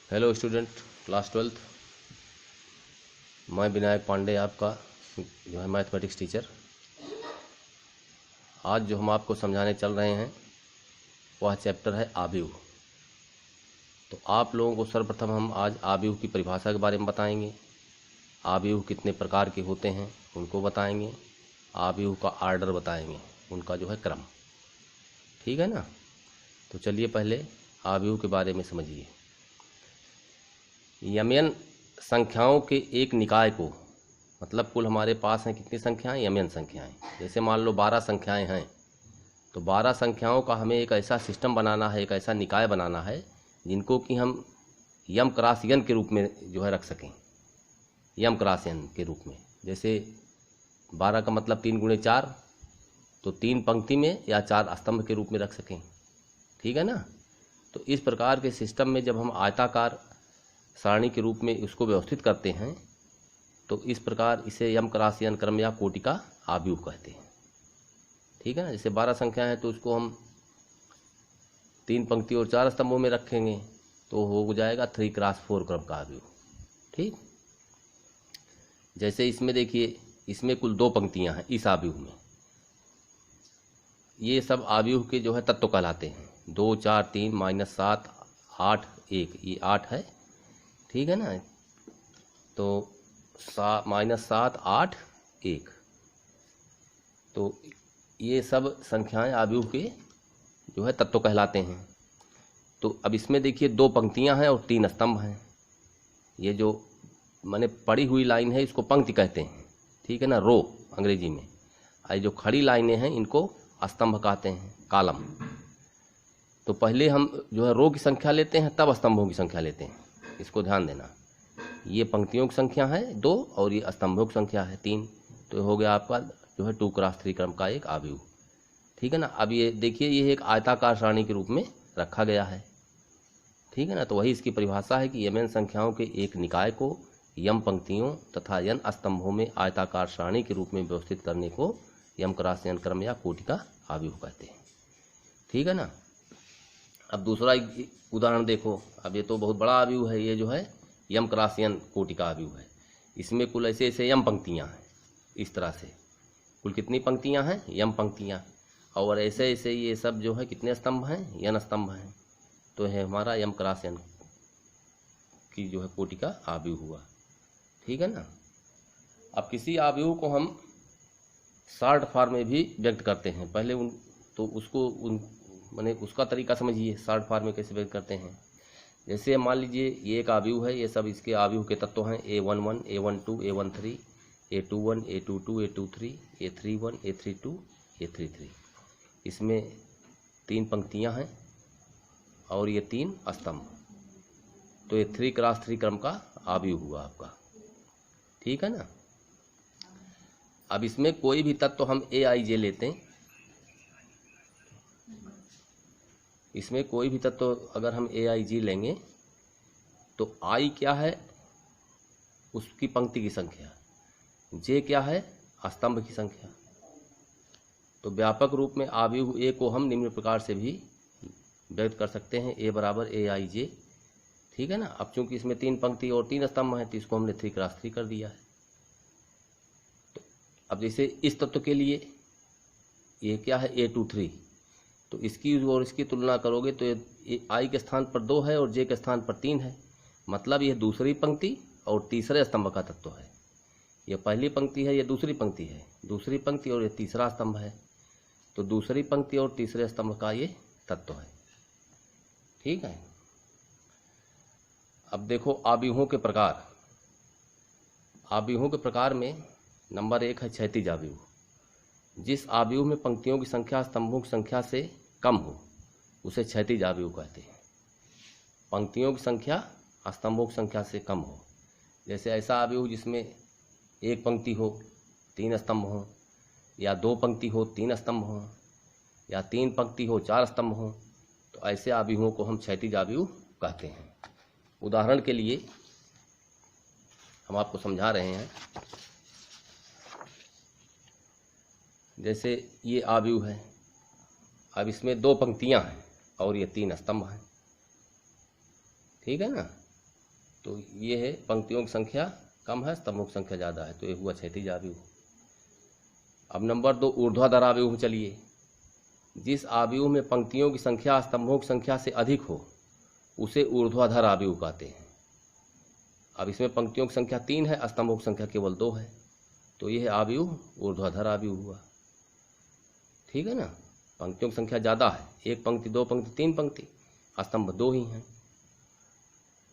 Hello student, class 12th। मैं विनायक पांडे, आपका जो है मैथमेटिक्स टीचर। आज जो हम आपको समझाने चल रहे हैं वह चैप्टर है आव्यूह। तो आप लोगों को सर्वप्रथम हम आज आव्यूह की परिभाषा के बारे में बताएंगे, आव्यूह कितने प्रकार के होते हैं उनको बताएंगे, आव्यूह का आर्डर बताएंगे, उनका जो है क्रम। ठीक है ना। तो चलिए पहले आव्यूह के बारे में समझिए। यमन संख्याओं के एक निकाय को, मतलब कुल हमारे पास हैं कितनी संख्याएं, यमन संख्याएं। जैसे मान लो 12 संख्याएं हैं, तो 12 संख्याओं का हमें एक ऐसा सिस्टम बनाना है, एक ऐसा निकाय बनाना है जिनको कि हम यम क्रॉस यन के रूप में जो है रख सकें, यम क्रॉस यन के रूप में। जैसे 12 का मतलब 3 गुणे 4, तो 3 पंक्ति में या 4 स्तंभ के रूप में रख सकें। ठीक है ना। तो इस प्रकार के सिस्टम में जब हम आयताकार सारणी के रूप में उसको व्यवस्थित करते हैं तो इस प्रकार इसे यम क्रॉस यन क्रम या कोटि का आव्यूह कहते हैं। ठीक है ना। जैसे 12 संख्या है तो उसको हम 3 पंक्ति और 4 स्तंभों में रखेंगे तो हो जाएगा 3 क्रॉस 4 क्रम का आव्यूह। ठीक। जैसे इसमें देखिए, इसमें कुल 2 पंक्तियां हैं इस आव्यूह में। ये सब आव्यूह के जो है तत्व कहलाते हैं। 2 4 3 -7 8 1, ये 8 है। ठीक है ना। तो -7 8 1, तो ये सब संख्याएं आव्यूह के जो है तत्व कहलाते हैं। तो अब इसमें देखिए 2 पंक्तियां हैं और 3 स्तंभ हैं। ये जो मैंने पढ़ी हुई लाइन है इसको पंक्ति कहते हैं। ठीक है ना, रो अंग्रेजी में। ये जो खड़ी लाइनें हैं इनको स्तंभ कहते हैं, कॉलम। तो पहले हम जो है रो की संख्या लेते हैं, तब स्तंभों की संख्या लेते हैं। इसको ध्यान देना। ये पंक्तियों की संख्या है 2 और ये स्तंभों की संख्या है 3। तो हो गया आपका जो है 2 क्रॉस 3 क्रम का एक आव्यूह। ठीक है ना। अब ये देखिए, ये एक आयताकार सारणी के रूप में रखा गया है। ठीक है ना। तो वही इसकी परिभाषा है कि यमन संख्याओं के एक निकाय को यम पंक्तियों तथा यन स्तंभों में आयताकार सारणी के रूप में व्यवस्थित करने को यम क्रॉस यन क्रम या कोटि का आव्यूह कहते हैं। ठीक है ना। अब दूसरा उदाहरण देखो। अब ये तो बहुत बड़ा आव्यूह है, ये जो है यम क्रॉस यन कोटि का आव्यूह है। इसमें कुल ऐसे ऐसे यम पंक्तियां हैं। इस तरह से कुल कितनी पंक्तियां हैं, यम पंक्तियां। और ऐसे ऐसे ये सब जो है कितने स्तंभ हैं, यन स्तंभ हैं। तो है हमारा यम क्रॉस यन की जो है कोटि का आव्यूह हुआ। ठीक है ना। अब किसी आव्यूह को हम शॉर्ट फॉर्म में भी व्यक्त करते हैं। पहले मैंने उसका तरीका समझिए, शॉर्ट फॉर्म में कैसे व्यक्त करते हैं। जैसे मान लीजिए ये एक आव्यूह है, ये सब इसके आव्यूह के तत्व हैं A11 A12 A13 A21 A22 A23 A31 A32 A33। इसमें 3 पंक्तियां हैं और ये 3 स्तंभ। तो ये 3 क्रॉस 3 क्रम का आव्यूह हुआ आपका। ठीक है ना। अब इसमें कोई भी तत्व हम AIJ लेते हैं, इसमें कोई भी तत्व अगर हम AIJ लेंगे तो I क्या है, उसकी पंक्ति की संख्या, J क्या है, स्तंभ की संख्या। तो व्यापक रूप में आव्यूह A को हम निम्न प्रकार से भी व्यक्त कर सकते हैं, A बराबर AIJ। ठीक है ना। अब चूंकि इसमें 3 पंक्ति और 3 स्तंभ हैं तो इसको हमने 3 क्रॉस 3 कर दिया है। तो अब जैसे इस तत्व के लिए ये क्या है, A23, तो इसकी और इसकी तुलना करोगे तो ये I के स्थान पर 2 है और J के स्थान पर 3 है। मतलब यह दूसरी पंक्ति और तीसरे स्तंभ का तत्व है। यह पहली पंक्ति है, यह दूसरी पंक्ति है, दूसरी पंक्ति और यह तीसरा स्तंभ है। तो दूसरी पंक्ति और तीसरे स्तंभ का ये तत्व है। ठीक है। अब देखो आव्यूहों के प्रकार। आव्यूहों के प्रकार में नंबर 1 है क्षैतिज आव्यूह। जिस आव्यूह में पंक्तियों की संख्या स्तंभों की संख्या से कम हो उसे क्षैतिज आव्यूह कहते हैं। पंक्तियों की संख्या स्तंभों की संख्या से कम हो। जैसे ऐसा आव्यूह जिसमें 1 पंक्ति हो 3 स्तंभ हो, या 2 पंक्ति हो 3 स्तंभ हो, या 3 पंक्ति हो 4 स्तंभ हो, तो ऐसे आव्यूहों को हम क्षैतिज आव्यूह कहते हैं। उदाहरण के लिए हम आपको समझा रहे हैं। जैसे ये आव्यूह है, अब इसमें 2 पंक्तियां हैं और ये 3 स्तंभ हैं। ठीक है ना। तो ये है पंक्तियों की संख्या कम है, स्तंभों की संख्या ज़्यादा है, तो ये हुआ क्षैतिज आव्यूह। अब नंबर 2 ऊर्ध्वाधर आव्यूह। चलिए, जिस आव्यूह में पंक्तियों की संख्या स्तंभों की संख्या से अधिक हो उसे ऊर्ध्वाधर आव्यूह कहते हैं। अब इसमें पंक्तियों की संख्या 3 है, स्तंभों की संख्या केवल 2 है, तो यह आव्यूह ऊर्ध्वाधर आव्यूह हुआ। ठीक है ना, पंक्तियों की संख्या ज़्यादा है, 1 पंक्ति 2 पंक्ति 3 पंक्ति, स्तंभ 2 ही हैं,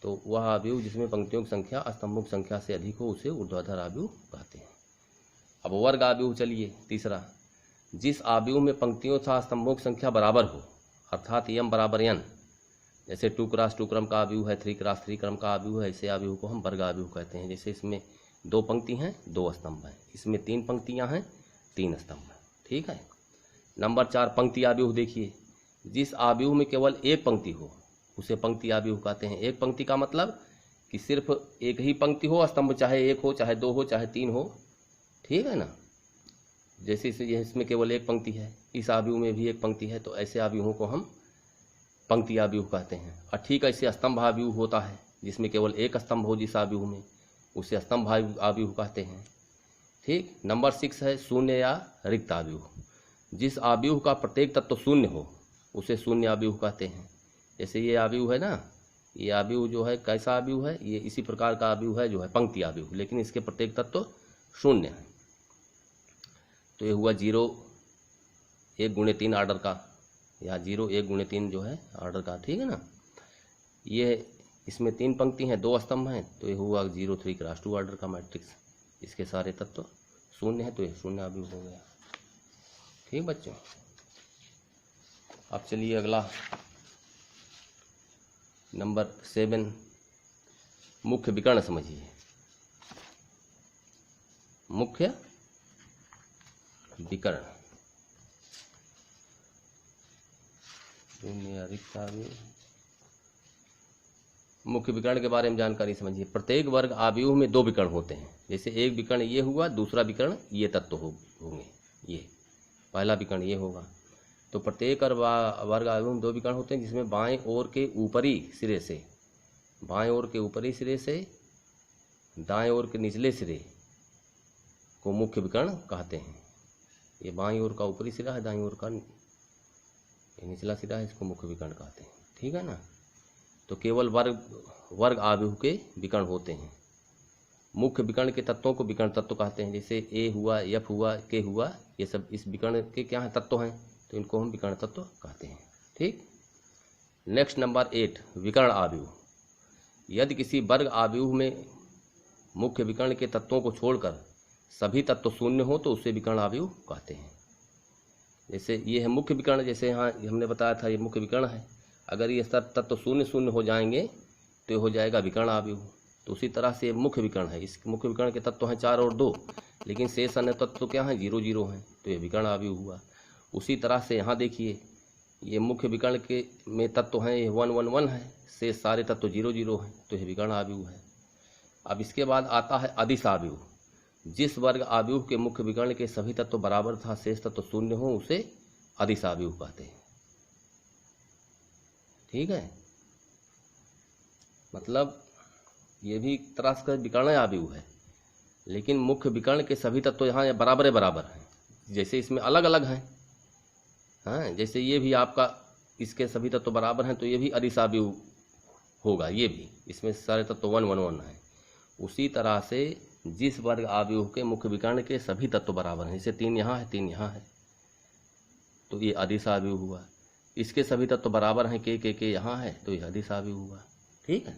तो वह आव्यूह जिसमें पंक्तियों की संख्या स्तंभों की संख्या से अधिक हो उसे ऊर्ध्वाधर आव्यूह कहते हैं। अब वर्ग आव्यूह। चलिए, तीसरा, जिस आव्यूह में पंक्तियों तथा स्तंभों की संख्या बराबर हो, अर्थात m बराबर n, जैसे 2 क्रॉस 2 क्रम का आव्यूह है, 3 क्रॉस 3 क्रम का आव्यूह है, ऐसे आव्यूह को हम वर्ग आव्यूह कहते हैं। जैसे इसमें 2 पंक्ति हैं 2 स्तंभ हैं, इसमें 3 पंक्तियां हैं 3 स्तंभ हैं। ठीक है। नंबर 4 पंक्ति आव्यूह। देखिए, जिस आव्यूह में केवल एक पंक्ति हो उसे पंक्ति आव्यूह कहते हैं। एक पंक्ति का मतलब कि सिर्फ एक ही पंक्ति हो, स्तंभ चाहे 1 हो चाहे 2 हो चाहे 3 हो। ठीक है ना, जैसे इसमें केवल एक पंक्ति है, इस आव्यूह में भी एक पंक्ति है, तो ऐसे आव्यूहों को हम पंक्ति आव्यूह कहते हैं। और ठीक ऐसे स्तंभ आव्यूह होता है, जिसमें केवल एक स्तंभ हो जिस आव्यूह में, उसे स्तंभ आव्यूह कहते हैं। ठीक। नंबर 6 है शून्य या रिक्त आव्यूह। जिस आव्यूह का प्रत्येक तत्व शून्य हो उसे शून्य आव्यूह कहते हैं। जैसे ये आव्यूह है ना, ये आव्यूह जो है कैसा आव्यूह है, ये इसी प्रकार का आव्यूह है जो है पंक्ति आव्यूह, लेकिन इसके प्रत्येक तत्व शून्य है। तो ये हुआ 0 1 गुणे 3 ऑर्डर का, या 0 1 गुणे 3 जो है ऑर्डर का। ठीक है ना, ये इसमें 3 पंक्ति हैं 2 स्तंभ हैं, तो ये हुआ 0 3 क्रॉस 2 ऑर्डर का मैट्रिक्स। इसके सारे तत्व शून्य है, तो ये शून्य आव्यूह हो गया। ठीक बच्चों, अब चलिए अगला नंबर 7 मुख्य विकर्ण समझिए। मुख्य विकर्ण, शून्य या रिक्त आव्यूह। मुख्य विकर्ण के बारे में जानकारी समझिए। प्रत्येक वर्ग आव्यूह में 2 विकर्ण होते हैं। जैसे एक विकर्ण ये हुआ, दूसरा विकर्ण ये तत्व होंगे, ये पहला विकर्ण ये होगा। तो प्रत्येक वर्ग आव्यूह में 2 विकर्ण होते हैं, जिसमें बाएं ओर के ऊपरी सिरे से, बाएं ओर के ऊपरी सिरे से दाएं ओर के निचले सिरे को मुख्य विकर्ण कहते हैं। ये बाईं ओर का ऊपरी सिरा है, दाईं ओर का ये निचला सिरा है, इसको मुख्य विकर्ण कहते हैं। ठीक है ना, तो केवल वर्ग आव्यूह के विकर्ण होते हैं। मुख्य विकर्ण के तत्वों को विकर्ण तत्व कहते हैं। जैसे ए हुआ, एफ हुआ, के हुआ, ये सब इस विकर्ण के क्या है, तत्व हैं, तो इनको हम विकर्ण तत्व कहते हैं। ठीक। नेक्स्ट नंबर 8 विकर्ण आव्यूह। यदि किसी वर्ग आव्यूह में मुख्य विकर्ण के तत्वों को छोड़कर सभी तत्व शून्य हो तो उसे विकर्ण आव्यूह कहते हैं। जैसे ये है मुख्य विकर्ण, जैसे यहाँ हमने बताया था ये मुख्य विकर्ण है। अगर ये सब तत्व शून्य शून्य हो जाएंगे तो ये हो जाएगा विकर्ण आव्यूह। तो उसी तरह से मुख्य विकर्ण है, इस मुख्य विकर्ण के तत्व हैं 4 और 2, लेकिन शेष अन्य तत्व क्या हैं, 0 0 हैं, तो ये विकर्ण आव्यूह हुआ। उसी तरह से यहाँ देखिए, ये मुख्य विकर्ण के में तत्व हैं 1 1 1 है, शेष सारे तत्व 0 0 हैं, तो यह विकर्ण आव्यूह है। अब इसके बाद आता है अदिश आव्यूह। जिस वर्ग आव्यूह के मुख्य विकर्ण के सभी तत्व बराबर तथा शेष तत्व शून्य हो उसे अदिश आव्यूह कहते हैं। ठीक है, मतलब ये भी एक तरह से विकर्ण आव्यूह है, लेकिन मुख्य विकर्ण के सभी तत्व यहाँ बराबर बराबर हैं। जैसे इसमें अलग अलग हैं, हाँ, जैसे ये भी आपका इसके सभी तत्व बराबर हैं, तो ये भी अदिश आव्यूह होगा। ये भी इसमें सारे तत्व 1 1 1 हैं। उसी तरह से जिस वर्ग आव्यूह के मुख्य विकर्ण के सभी तत्व बराबर हैं, जैसे 3 यहाँ है 3 यहाँ है, तो ये अदिश आव्यूह हुआ। इसके सभी तत्व बराबर हैं, के यहाँ है, तो ये अदिश आव्यूह हुआ। ठीक है।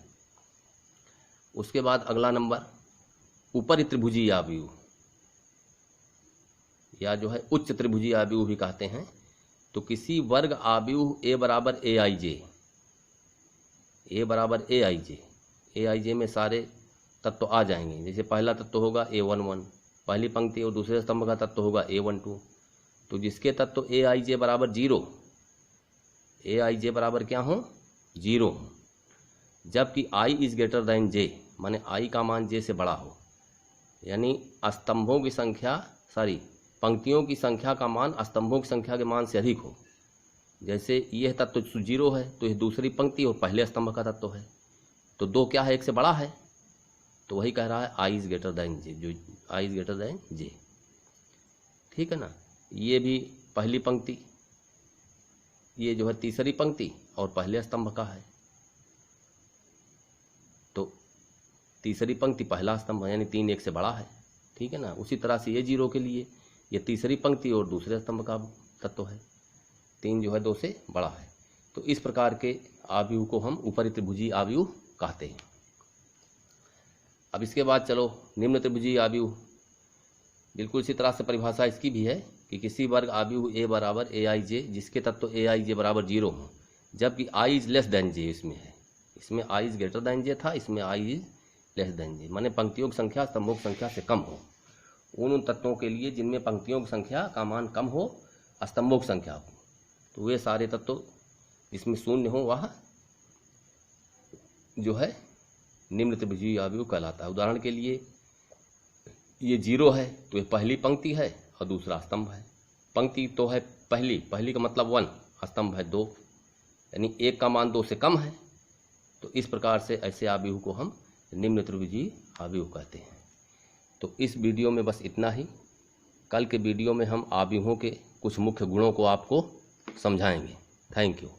उसके बाद अगला नंबर ऊपरी त्रिभुजीय आव्यूह, या जो है उच्च त्रिभुजीय आव्यूह भी कहते हैं। तो किसी वर्ग आव्यूह ए बराबर ए आई जे, ए बराबर ए आई जे में सारे तत्व आ जाएंगे। जैसे पहला तत्व होगा A1 1, पहली पंक्ति, और दूसरे स्तंभ का तत्व होगा A1 2। तो जिसके तत्व ए आई जे बराबर 0, ए आई जे बराबर क्या हो, 0, जबकि आई इज ग्रेटर दैन जे, माने आई का मान जे से बड़ा हो, यानी स्तंभों की संख्या पंक्तियों की संख्या का मान स्तंभों की संख्या के मान से अधिक हो। जैसे यह तत्व 0 है, तो यह दूसरी पंक्ति और पहले स्तंभ का तत्व है, तो 2 क्या है, 1 से बड़ा है, तो वही कह रहा है आई इज़ ग्रेटर दैन जे, जो आई इज़ ग्रेटर दैन जे। ठीक है ना। ये भी पहली पंक्ति, ये जो है तीसरी पंक्ति और पहले स्तंभ का है। तो तीसरी पंक्ति पहला स्तंभ यानी 3 1 से बड़ा है। ठीक है ना। उसी तरह से ये 0 के लिए ये तीसरी पंक्ति और दूसरे स्तंभ का तत्व है, 3 जो है 2 से बड़ा है। तो इस प्रकार के आव्यूह को हम ऊपरी त्रिभुजीय आव्यूह कहते हैं। अब इसके बाद चलो निम्न त्रिभुजीय आव्यूह। बिल्कुल इसी तरह से परिभाषा इसकी भी है कि किसी वर्ग आव्यूह ए बराबर ए आई जे जिसके तत्व ए आई जे बराबर 0 हो, जबकि आई इज लेस देन जे इसमें है। इसमें आई इज ग्रेटर देन जे था, इसमें आई इज लेस देन जे, माने पंक्तियों की संख्या स्तंभों की संख्या से कम हो। उन तत्वों के लिए जिनमें पंक्तियों की संख्या का मान कम हो, स्तंभों की संख्या हो, तो वे सारे तत्व जिसमें शून्य हो वह जो है निम्न त्रिभुजीय आव्यूह कहलाता है। उदाहरण के लिए ये 0 है तो ये पहली पंक्ति है और दूसरा स्तंभ है। पंक्ति तो है पहली का मतलब 1, स्तंभ है 2, यानी 1 का मान 2 से कम है। तो इस प्रकार से ऐसे आव्यूह को हम निम्न त्रिभुजीय आव्यूह कहते हैं। तो इस वीडियो में बस इतना ही। कल के वीडियो में हम आव्यूहों के कुछ मुख्य गुणों को आपको समझाएंगे। Thank you.